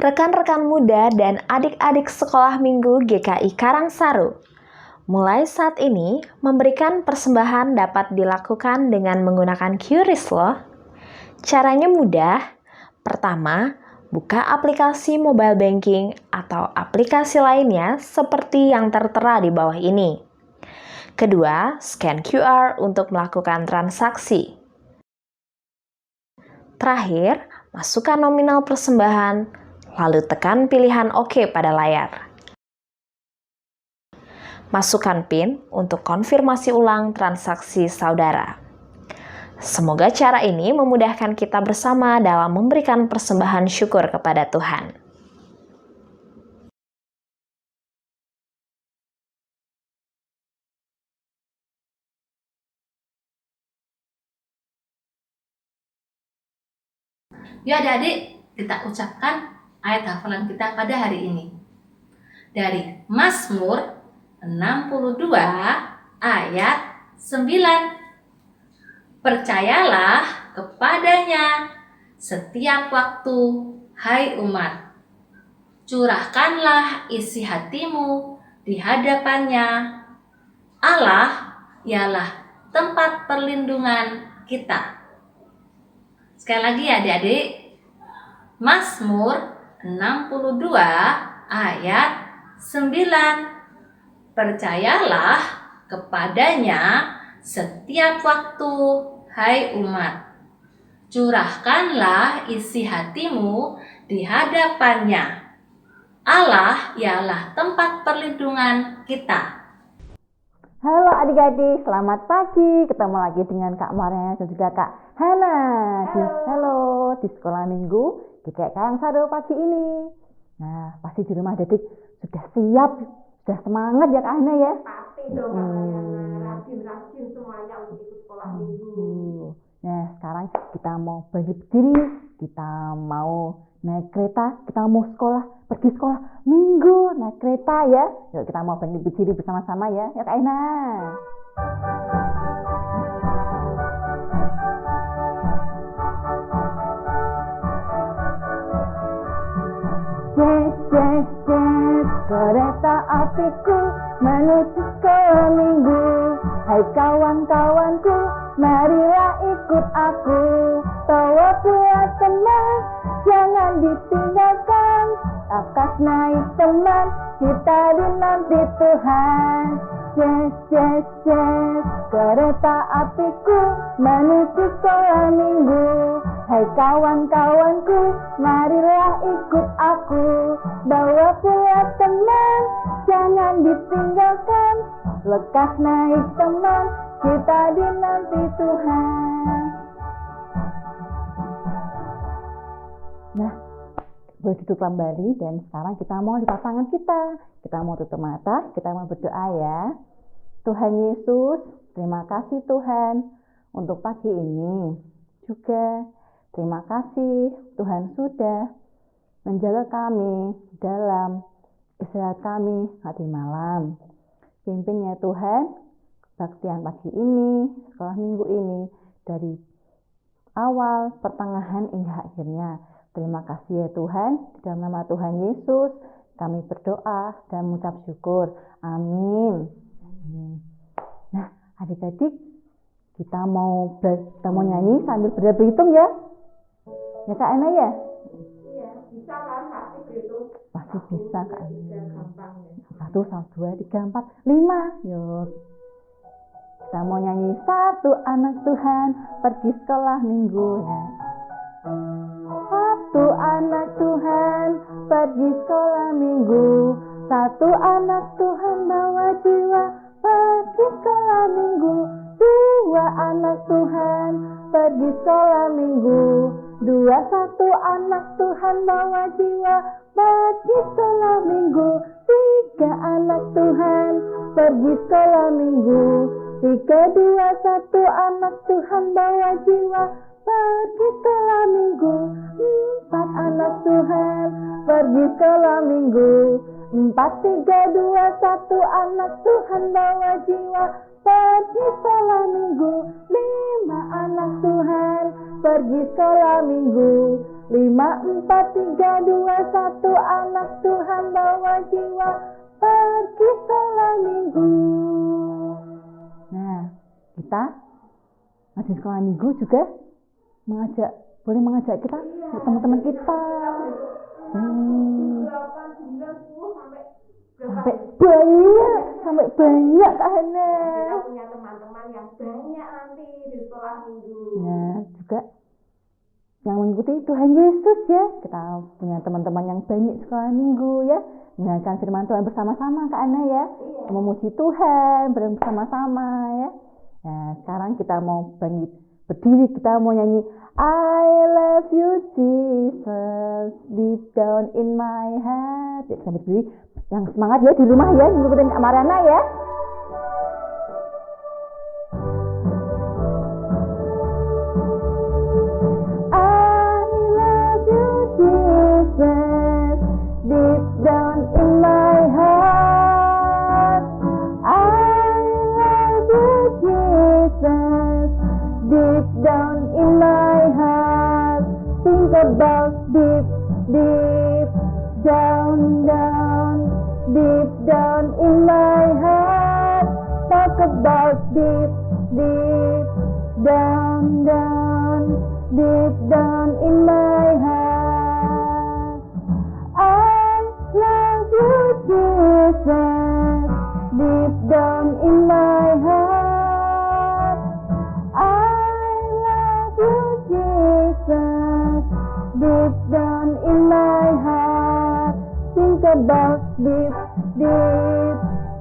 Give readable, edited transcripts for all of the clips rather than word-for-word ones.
Rekan-rekan muda dan adik-adik sekolah minggu GKI Karangsaru. Mulai saat ini, memberikan persembahan dapat dilakukan dengan menggunakan QRIS loh. Caranya mudah. Pertama, buka aplikasi mobile banking atau aplikasi lainnya seperti yang tertera di bawah ini. Kedua, scan QR untuk melakukan transaksi. Terakhir, masukkan nominal persembahan, lalu tekan pilihan OK pada layar. Masukkan PIN untuk konfirmasi ulang transaksi saudara. Semoga cara ini memudahkan kita bersama dalam memberikan persembahan syukur kepada Tuhan. Yuk adik-adik, kita ucapkan ayat hafalan kita pada hari ini. Dari Mazmur 62 ayat 9. Percayalah kepadanya setiap waktu, hai umat. Curahkanlah isi hatimu di hadapannya. Allah ialah tempat perlindungan kita. Sekali lagi ya adik-adik. Mazmur 62 ayat 9. Percayalah kepadanya setiap waktu, hai umat. Curahkanlah isi hatimu di hadapannya. Allah ialah tempat perlindungan kita. Halo adik-adik, selamat pagi. Ketemu lagi dengan Kak Maria dan juga Kak Hana. Halo, di sekolah minggu GKI Karangsaru pagi ini. Nah, pasti di rumah adik sudah siap, sudah semangat ya Kak Hana ya? Pasti dong, rajin-rajin semuanya untuk ikut sekolah minggu. Nah, sekarang kita mau bangkit berdiri, kita mau naik kereta, kita mau pergi sekolah minggu, naik kereta ya. Yuk kita mau bangkit berdiri bersama-sama ya, ya Kak Ina. Jet, jet, jet, kereta apiku menuju sekolah minggu. Hai kawan-kawanku, marilah ikut aku. Bawa pula teman, jangan ditinggalkan. Akas naik teman, kita dinanti Tuhan. Jet, jet, jet, kereta apiku menuju sekolah minggu. Hai kawan-kawanku, marilah ikut aku. Bawa pula teman, jangan ditinggalkan. Lekas naik teman, kita dinanti Tuhan. Nah, boleh duduk kembali dan sekarang kita mau lipat tangan kita. Kita mau tutup mata, kita mau berdoa ya. Tuhan Yesus, terima kasih Tuhan untuk pagi ini. Juga terima kasih Tuhan sudah menjaga kami dalam istirahat kami tadi malam. Pimpin ya Tuhan, kebaktian pagi ini, sekolah minggu ini, dari awal, pertengahan, hingga akhirnya. Terima kasih ya Tuhan, di dalam nama Tuhan Yesus, kami berdoa dan mengucap syukur. Amin. Nah, adik-adik, kita mau nyanyi sambil berhitung ya? Ya Kak Ana ya? Iya, bisa kan pasti berhitung. Pasti bisa Kak Ana. Gampang ya. 1, 2, 3, 4, 5. Yuk. Kita mau nyanyi satu anak Tuhan pergi sekolah minggu ya. Satu anak Tuhan pergi sekolah minggu. Satu anak Tuhan bawa jiwa pergi sekolah minggu. Dua anak Tuhan pergi sekolah minggu. Satu anak Tuhan bawa jiwa pergi sekolah minggu. 3 anak Tuhan pergi sekolah minggu. 3, 2, 1 anak Tuhan bawa jiwa pergi sekolah minggu. 4 anak Tuhan pergi sekolah minggu. 4, 3, 2, 1 anak Tuhan bawa jiwa pergi sekolah minggu. 5 anak Tuhan pergi sekolah minggu. 5, 4, 3, 2, 1, anak Tuhan bawa jiwa pergi sekolah minggu. Nah, kita ngaji sekolah minggu juga boleh mengajak kita, teman-teman kita. 8, 9, 10 sampai banyak Kak Hana. Kita punya teman-teman yang banyak nanti di sekolah minggu. Nah, juga yang mengikuti Tuhan Yesus ya. Kita punya teman-teman yang banyak sekolah minggu ya. Mendengarkan firman Tuhan bersama-sama Kak Ana ya. Memuji Tuhan bersama-sama ya. Nah, sekarang kita mau berdiri, kita mau nyanyi I love you Jesus deep down in my heart. Ya, kita berdiri yang semangat ya di rumah ya, ngikutin Kak Mariana ya. I love you Jesus deep down in my heart. I love you Jesus deep down in my heart. Think about deep down deep down in my heart. Talk about deep down deep down in my heart. I love you Jesus deep down in my heart. I love you Jesus deep down in my heart. Think about deep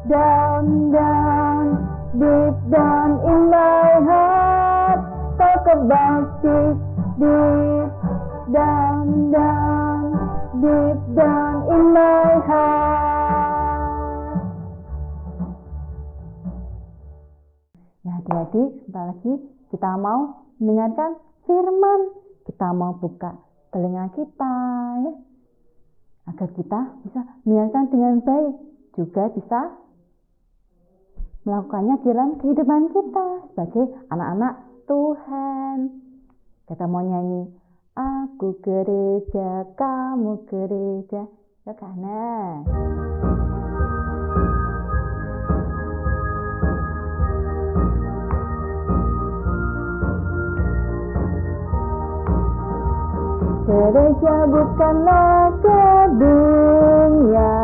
down deep down in my heart. Talk about deep down deep down in my heart. Ya adik-adik, sebentar lagi kita mau mendengarkan firman. Kita mau buka telinga kita ya, agar kita bisa mendengarkan dengan baik, juga bisa melakukannya dalam kehidupan kita sebagai anak-anak Tuhan. Kita mau nyanyi aku gereja, kamu gereja ya karena gereja bukanlah gedungnya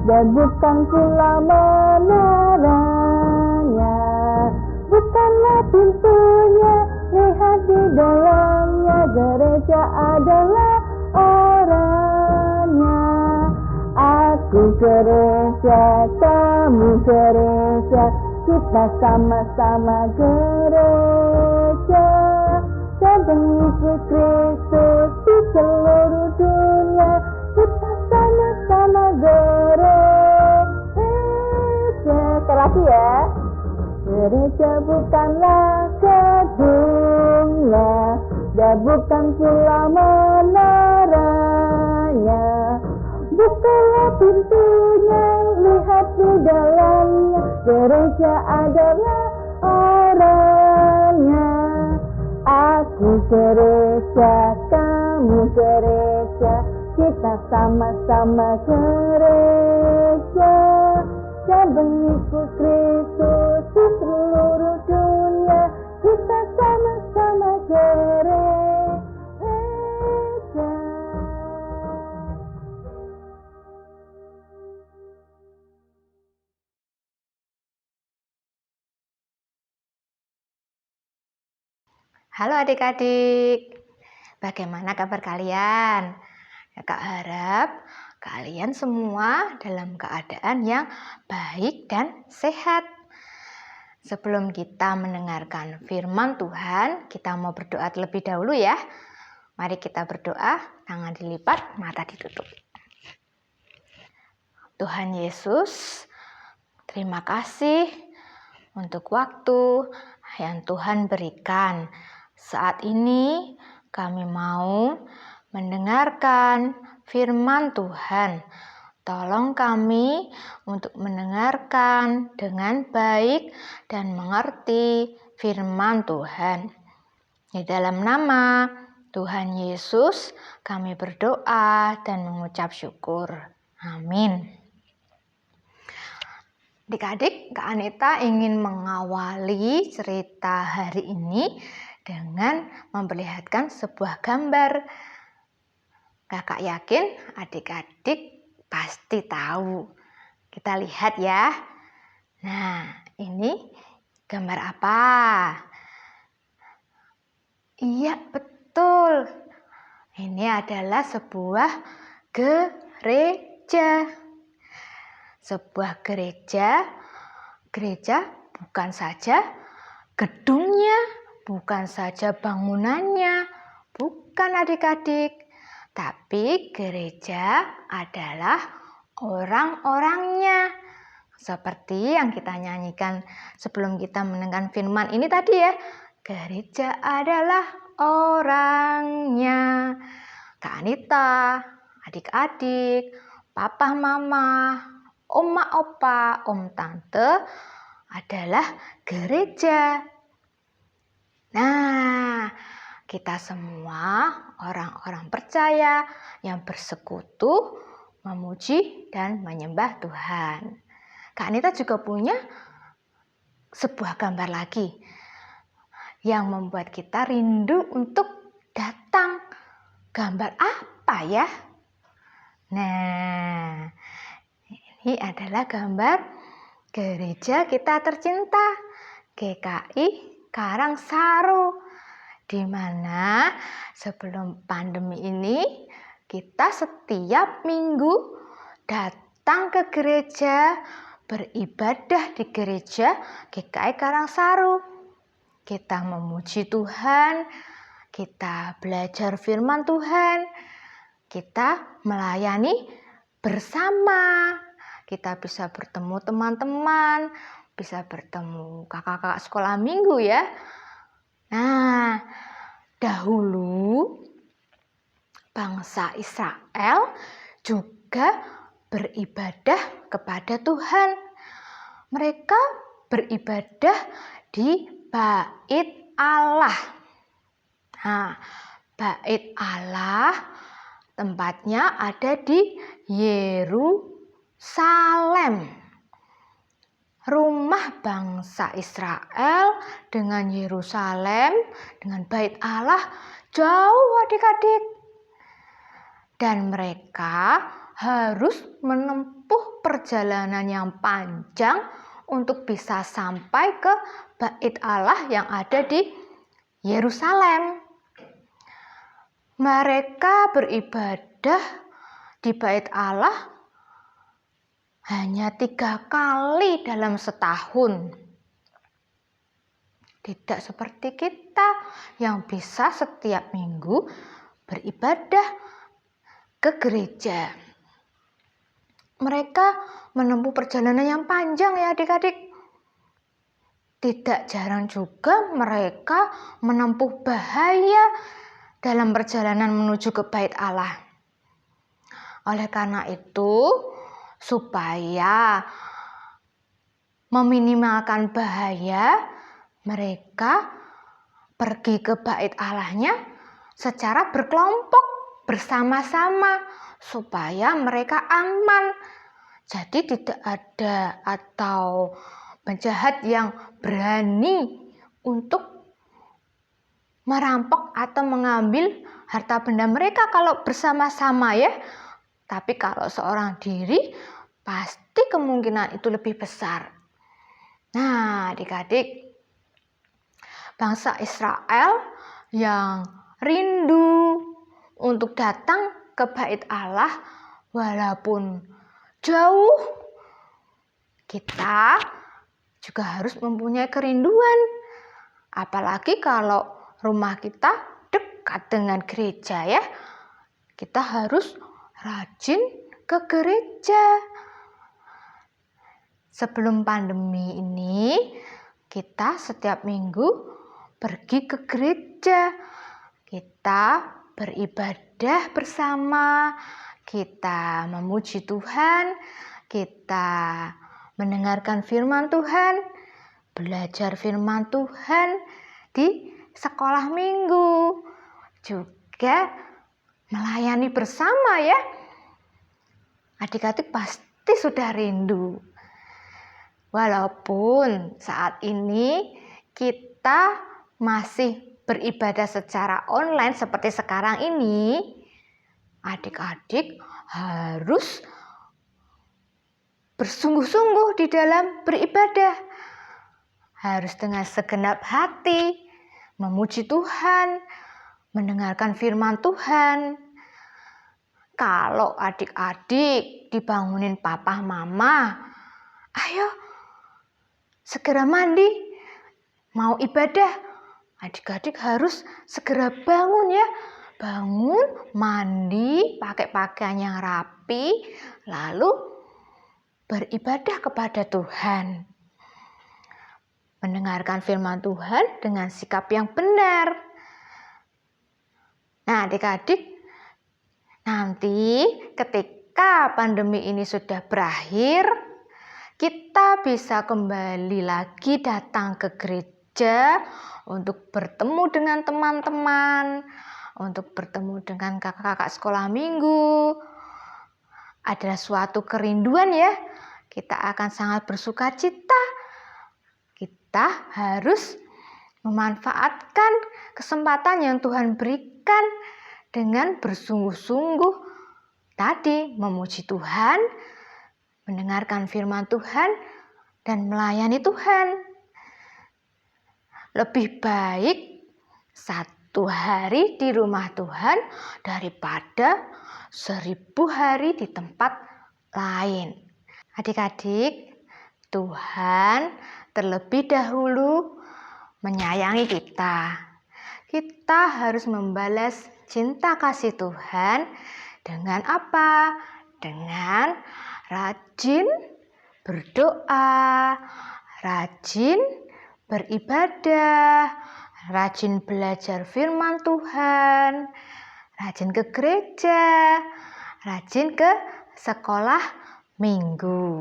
dan bukan pula menaranya, bukanlah pintunya, lihat di dalamnya. Gereja adalah orangnya. Aku gereja, kamu gereja, kita sama-sama gereja. Dan pengikut Kristus di seluruh dunia, kita sama-sama gereja. Sekali lagi ya. Gereja bukanlah gedungnya dan bukan pula menaranya, bukanlah pintunya, lihat di dalamnya. Gereja adalah orangnya. Aku gereja, kamu gereja, kita sama-sama gereja. Dan mengikut Kristus di seluruh dunia, kita sama-sama gereja. Halo adik-adik, bagaimana kabar kalian? Kak harap kalian semua dalam keadaan yang baik dan sehat. Sebelum kita mendengarkan firman Tuhan, kita mau berdoa terlebih dahulu ya. Mari kita berdoa, tangan dilipat, mata ditutup. Tuhan Yesus, terima kasih untuk waktu yang Tuhan berikan. Saat ini kami mau mendengarkan firman Tuhan. Tolong kami untuk mendengarkan dengan baik dan mengerti firman Tuhan. Di dalam nama Tuhan Yesus, kami berdoa dan mengucap syukur. Amin. Adik-adik, Kak Anita ingin mengawali cerita hari ini dengan memperlihatkan sebuah gambar. Kakak yakin adik-adik pasti tahu. Kita lihat ya. Nah, ini gambar apa? Iya, betul. Ini adalah sebuah gereja. Sebuah gereja bukan saja gedungnya, bukan saja bangunannya, bukan adik-adik, tapi gereja adalah orang-orangnya. Seperti yang kita nyanyikan sebelum kita mendengarkan firman ini tadi ya. Gereja adalah orangnya. Kak Anita, adik-adik, papa mama, oma opa, om tante adalah gereja. Nah, kita semua orang-orang percaya yang bersekutu, memuji dan menyembah Tuhan. Kak Anita juga punya sebuah gambar lagi yang membuat kita rindu untuk datang. Gambar apa ya? Nah, ini adalah gambar gereja kita tercinta, GKI Karangsaru, di mana sebelum pandemi ini kita setiap minggu datang ke gereja, beribadah di gereja GKI Karangsaru. Kita memuji Tuhan, kita belajar firman Tuhan, kita melayani bersama. Kita bisa bertemu teman-teman, bisa bertemu kakak-kakak sekolah minggu ya. Nah, dahulu bangsa Israel juga beribadah kepada Tuhan. Mereka beribadah di Bait Allah. Nah, Bait Allah tempatnya ada di Yerusalem. Rumah bangsa Israel dengan Yerusalem, dengan Bait Allah jauh adik-adik. Dan mereka harus menempuh perjalanan yang panjang untuk bisa sampai ke Bait Allah yang ada di Yerusalem. Mereka beribadah di Bait Allah hanya 3 kali dalam setahun. Tidak seperti kita yang bisa setiap minggu beribadah ke gereja. Mereka menempuh perjalanan yang panjang ya adik-adik. Tidak jarang juga mereka menempuh bahaya dalam perjalanan menuju ke Bait Allah. Oleh karena itu, supaya meminimalkan bahaya, mereka pergi ke Bait Allahnya secara berkelompok, bersama-sama, supaya mereka aman. Jadi tidak ada atau penjahat yang berani untuk merampok atau mengambil harta benda mereka kalau bersama-sama ya. Tapi kalau seorang diri, pasti kemungkinan itu lebih besar. Nah, adik-adik, bangsa Israel yang rindu untuk datang ke Bait Allah walaupun jauh, kita juga harus mempunyai kerinduan. Apalagi kalau rumah kita dekat dengan gereja ya. Kita harus rajin ke gereja. Sebelum pandemi ini, kita setiap minggu pergi ke gereja. Kita beribadah bersama, kita memuji Tuhan, kita mendengarkan firman Tuhan, belajar firman Tuhan di sekolah minggu. Juga keluarga melayani bersama ya. Adik-adik pasti sudah rindu. Walaupun saat ini kita masih beribadah secara online seperti sekarang ini, adik-adik harus bersungguh-sungguh di dalam beribadah. Harus dengan segenap hati memuji Tuhan, mendengarkan firman Tuhan. Kalau adik-adik dibangunin papa mama, ayo segera mandi, mau ibadah. Adik-adik harus segera bangun ya. Bangun, mandi, pakai pakaian yang rapi, lalu beribadah kepada Tuhan. Mendengarkan firman Tuhan dengan sikap yang benar. Nah, adik-adik, nanti ketika pandemi ini sudah berakhir, kita bisa kembali lagi datang ke gereja untuk bertemu dengan teman-teman, untuk bertemu dengan kakak-kakak sekolah minggu. Adalah suatu kerinduan ya. Kita akan sangat bersuka cita. Kita harus memanfaatkan kesempatan yang Tuhan berikan dengan bersungguh-sungguh tadi memuji Tuhan, mendengarkan firman Tuhan, dan melayani Tuhan. Lebih baik 1 hari di rumah Tuhan daripada 1000 hari di tempat lain. Adik-adik, Tuhan terlebih dahulu menyayangi kita. Kita harus membalas cinta kasih Tuhan dengan apa? Dengan rajin berdoa, rajin beribadah, rajin belajar firman Tuhan, rajin ke gereja, rajin ke sekolah minggu.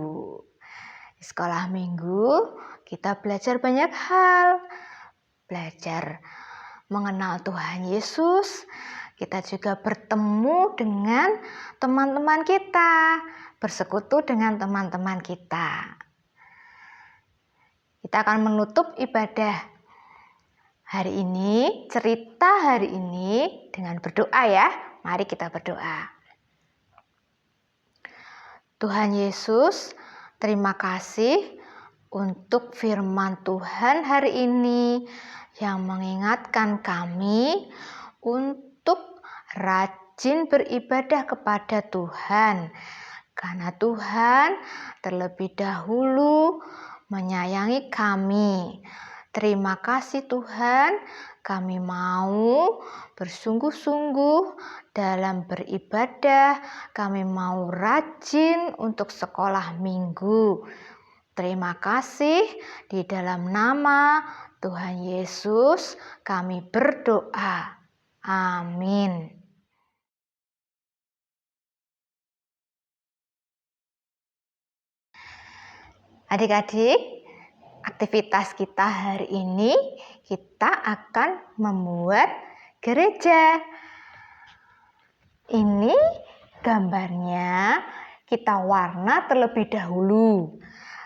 Di sekolah minggu kita belajar banyak hal, belajar mengenal Tuhan Yesus. Kita juga bertemu dengan teman-teman kita, bersekutu dengan teman-teman kita. Kita akan menutup ibadah hari ini, cerita hari ini dengan berdoa ya. Mari kita berdoa. Tuhan Yesus, terima kasih untuk firman Tuhan hari ini yang mengingatkan kami untuk rajin beribadah kepada Tuhan. Karena Tuhan terlebih dahulu menyayangi kami. Terima kasih Tuhan, kami mau bersungguh-sungguh dalam beribadah, kami mau rajin untuk sekolah minggu. Terima kasih, di dalam nama Tuhan Yesus kami berdoa. Amin. Adik-adik, aktivitas kita hari ini kita akan membuat gereja. Ini gambarnya kita warna terlebih dahulu.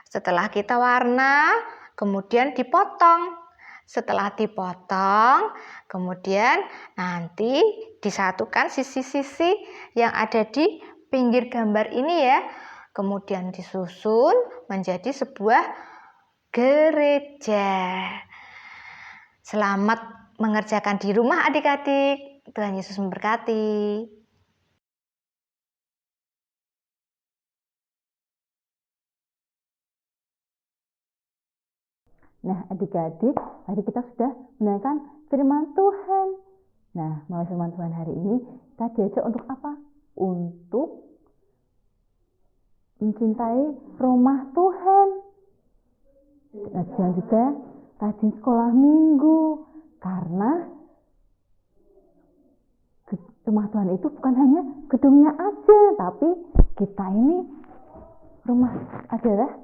Setelah kita warna, kemudian dipotong. Setelah dipotong, kemudian nanti disatukan sisi-sisi yang ada di pinggir gambar ini ya. Kemudian disusun menjadi sebuah gereja. Selamat mengerjakan di rumah adik-adik. Tuhan Yesus memberkati. Nah, adik-adik, tadi kita sudah mendengarkan firman Tuhan. Nah, melalui firman Tuhan hari ini, kita diajak untuk apa? Untuk mencintai rumah Tuhan. Dan juga rajin sekolah minggu. Karena rumah Tuhan itu bukan hanya gedungnya aja, tapi kita ini rumah adalah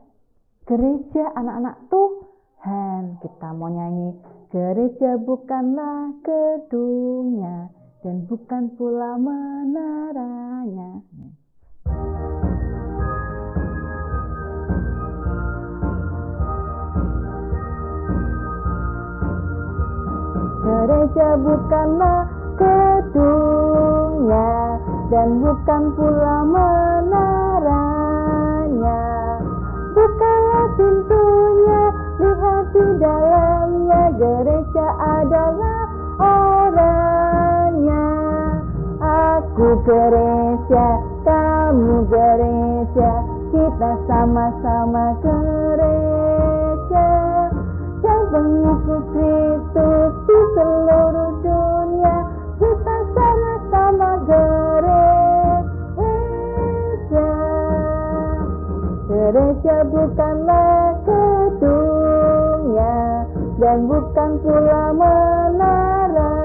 gereja anak-anak Tuhan. Kita mau nyanyi, gereja bukanlah gedungnya, dan bukan pula menaranya. Gereja bukanlah gedungnya dan bukan pula menaranya. Bukalah pintunya, lihat di dalamnya. Gereja adalah orangnya. Aku gereja, kamu gereja, kita sama-sama gereja. Dan pengikut Kristus di seluruh dunia, kita sama-sama gereja. Gereja bukanlah gedungnya dan bukan pula menaranya.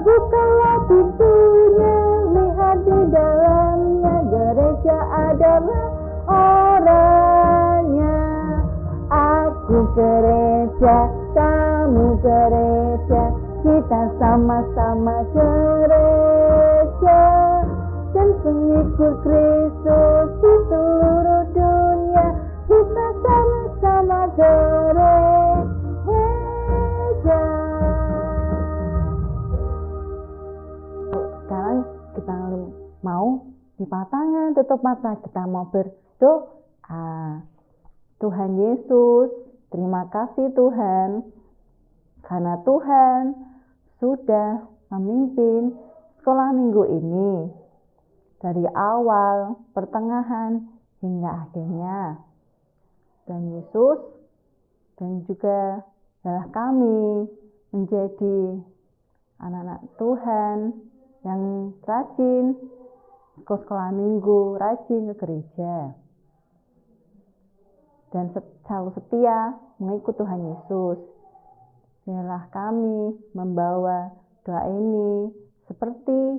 Bukalah pintunya, lihat di dalamnya. Gereja adalah orangnya. Aku gereja, kamu gereja, kita sama-sama gereja. Dan pengikut Kristus di seluruh dunia, kita sama-sama gereja. Sekarang kita mau lipat tangan, tutup mata, kita mau berdoa. Tuhan Yesus, terima kasih Tuhan, karena Tuhan sudah memimpin sekolah minggu ini dari awal, pertengahan, hingga akhirnya. Dan Yesus dan juga adalah kami menjadi anak-anak Tuhan yang rajin ke sekolah minggu, rajin ke gereja, dan selalu setia mengikut Tuhan Yesus. Biarlah kami membawa doa ini seperti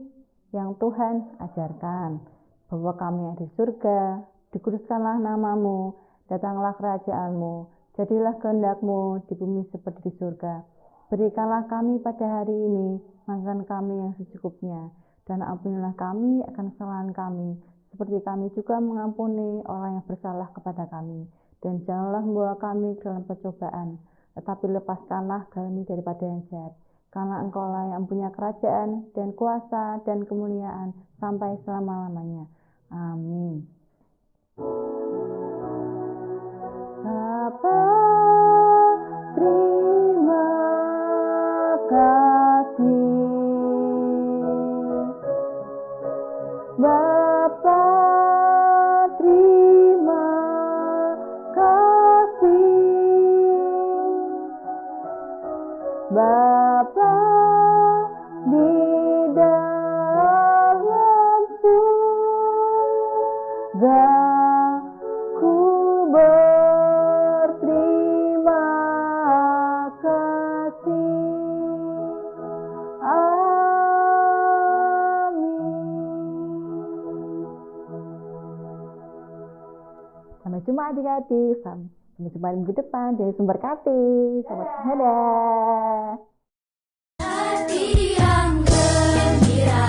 yang Tuhan ajarkan, bahwa kami ada di surga, dikuduskanlah namamu, datanglah kerajaanmu, jadilah kehendak-Mu di bumi seperti di surga. Berikanlah kami pada hari ini makan kami yang secukupnya, dan ampunilah kami akan kesalahan kami, seperti kami juga mengampuni orang yang bersalah kepada kami. Dan janganlah membawa kami ke dalam percobaan, tetapi lepaskanlah kami daripada yang jahat. Karena Engkaulah yang punya kerajaan dan kuasa dan kemuliaan sampai selama-lamanya. Amin. Bapa, terima kasih. Bapa, terima kasih. Bapa di dalam surga, ku berterima kasih. Amin. Sampai jumpa adik-adik. Sampai jumpa minggu depan dari Sumber Kati. Selamat dadah. Hati yang gembira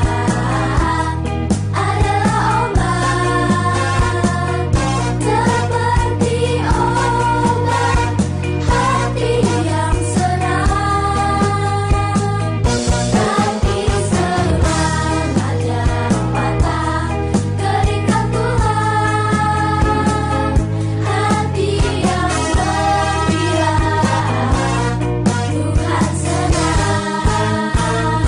adalah obat, seperti obat hati yang senang. Hati senang aja patah keringkan Tuhan. Hati yang gembira Tuhan senang.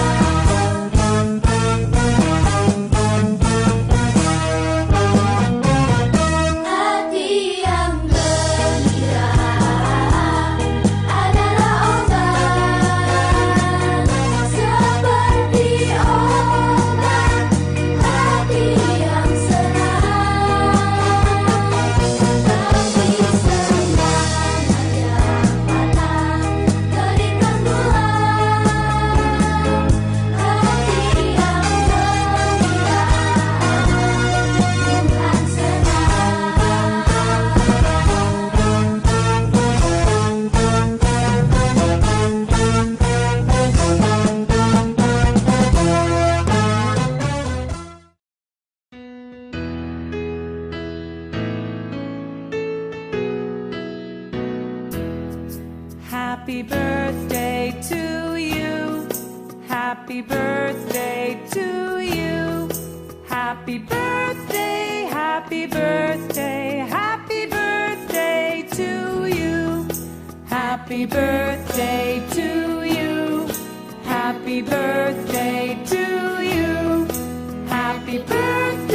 Happy birthday to you. Happy birthday to you. Happy birthday, happy birthday, happy birthday to you. Happy birthday to you. Happy birthday to you. Happy birthday.